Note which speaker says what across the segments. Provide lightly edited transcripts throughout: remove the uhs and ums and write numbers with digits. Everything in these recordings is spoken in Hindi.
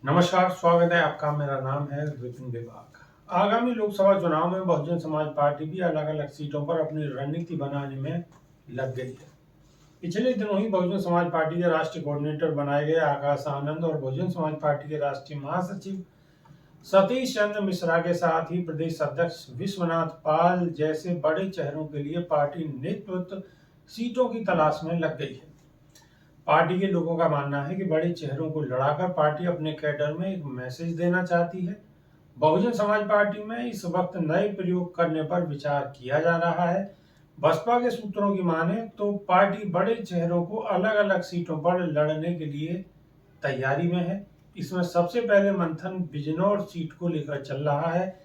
Speaker 1: नमस्कार, स्वागत है आपका। मेरा नाम है विपिन विभाग। आगामी लोकसभा चुनाव में बहुजन समाज पार्टी भी अलग अलग सीटों पर अपनी रणनीति बनाने में लग गई है। पिछले दिनों ही बहुजन समाज पार्टी के राष्ट्रीय कोऑर्डिनेटर बनाए गए आकाश आनंद और बहुजन समाज पार्टी के राष्ट्रीय महासचिव सतीश चंद्र मिश्रा के साथ ही प्रदेश अध्यक्ष विश्वनाथ पाल जैसे बड़े चेहरों के लिए पार्टी नेतृत्व सीटों की तलाश में लग गई है। पार्टी के लोगों का मानना है कि बड़े चेहरों को लड़ाकर पार्टी अपने कैडर में एक मैसेज देना चाहती है। बहुजन समाज पार्टी में इस वक्त नए प्रयोग करने पर विचार किया जा रहा है। बसपा के सूत्रों की माने तो पार्टी बड़े चेहरों को अलग अलग सीटों पर लड़ने के लिए तैयारी में है। इसमें सबसे पहले मंथन बिजनौर सीट को लेकर चल रहा है,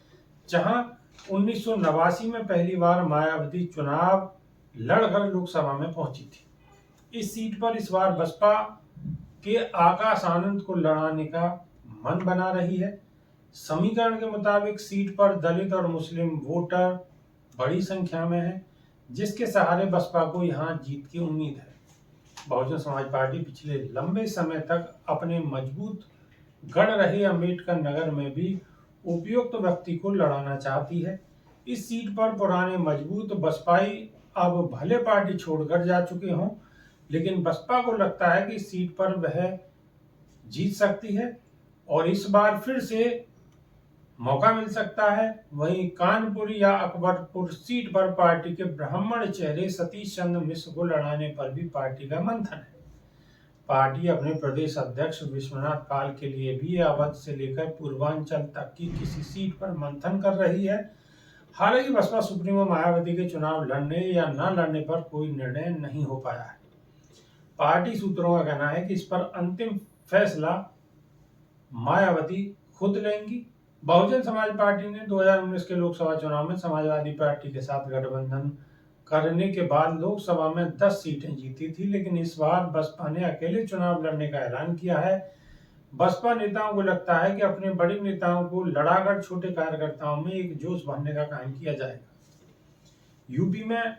Speaker 1: जहां 1989 में पहली बार मायावती चुनाव लड़कर लोकसभा में पहुंची थी। इस सीट पर इस बार बसपा के आकाश आनंद को लड़ाने का मन बना रही है। समीकरण के मुताबिक सीट पर दलित और मुस्लिम वोटर बड़ी संख्या में है, जिसके सहारे बसपा को यहां जीत की उम्मीद है। बहुजन समाज पार्टी पिछले लंबे समय तक अपने मजबूत गढ़ रहे अंबेडकर नगर में भी उपयुक्त व्यक्ति को लड़ाना चाहती है। इस सीट पर पुराने मजबूत बसपाई अब भले पार्टी छोड़कर जा चुके हों, लेकिन बसपा को लगता है कि इस सीट पर वह जीत सकती है और इस बार फिर से मौका मिल सकता है। वहीं कानपुर या अकबरपुर सीट पर पार्टी के ब्राह्मण चेहरे सतीश चंद्र मिश्र को लड़ाने पर भी पार्टी का मंथन है। पार्टी अपने प्रदेश अध्यक्ष विश्वनाथ पाल के लिए भी अवध से लेकर पूर्वांचल तक की किसी सीट पर मंथन कर रही है। हालांकि बसपा सुप्रीमो मायावती के चुनाव लड़ने या न लड़ने पर कोई निर्णय नहीं हो पाया है। पार्टी सूत्रों का कहना है कि इस पर अंतिम फैसला मायावती खुद लेंगी। बहुजन समाज पार्टी ने 2019 के लोकसभा चुनाव में समाजवादी पार्टी के साथ गठबंधन करने के बाद लोकसभा में 10 सीटें जीती थी, लेकिन इस बार बसपा ने अकेले चुनाव लड़ने का ऐलान किया है। बसपा नेताओं को लगता है कि अपने बड़े नेताओं को लड़ाकर छोटे कार्यकर्ताओं में एक जोश भरने का काम किया जाएगा। यूपी में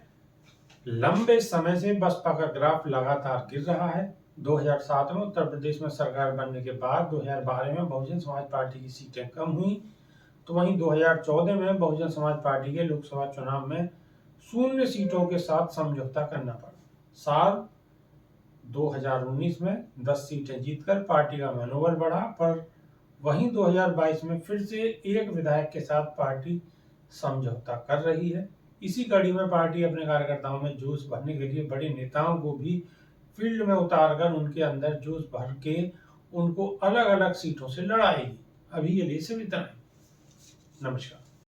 Speaker 1: लंबे समय से बसपा का ग्राफ लगातार गिर रहा है। 2007 में उत्तर प्रदेश में सरकार बनने के बाद 2012 में बहुजन समाज पार्टी की सीटें कम हुई, तो वहीं 2014 में बहुजन समाज पार्टी के लोकसभा चुनाव में 0 सीटों के साथ समझौता करना पड़ा। साल 2019 में 10 सीटें जीतकर पार्टी का मनोबल बढ़ा, पर वहीं 2022 में फिर से एक विधायक के साथ पार्टी समझौता कर रही है। इसी कड़ी में पार्टी अपने कार्यकर्ताओं में जोश भरने के लिए बड़े नेताओं को भी फील्ड में उतारकर उनके अंदर जोश भर के उनको अलग अलग सीटों से लड़ाएगी। अभी ये लिए सिर्फ इतना ही। नमस्कार।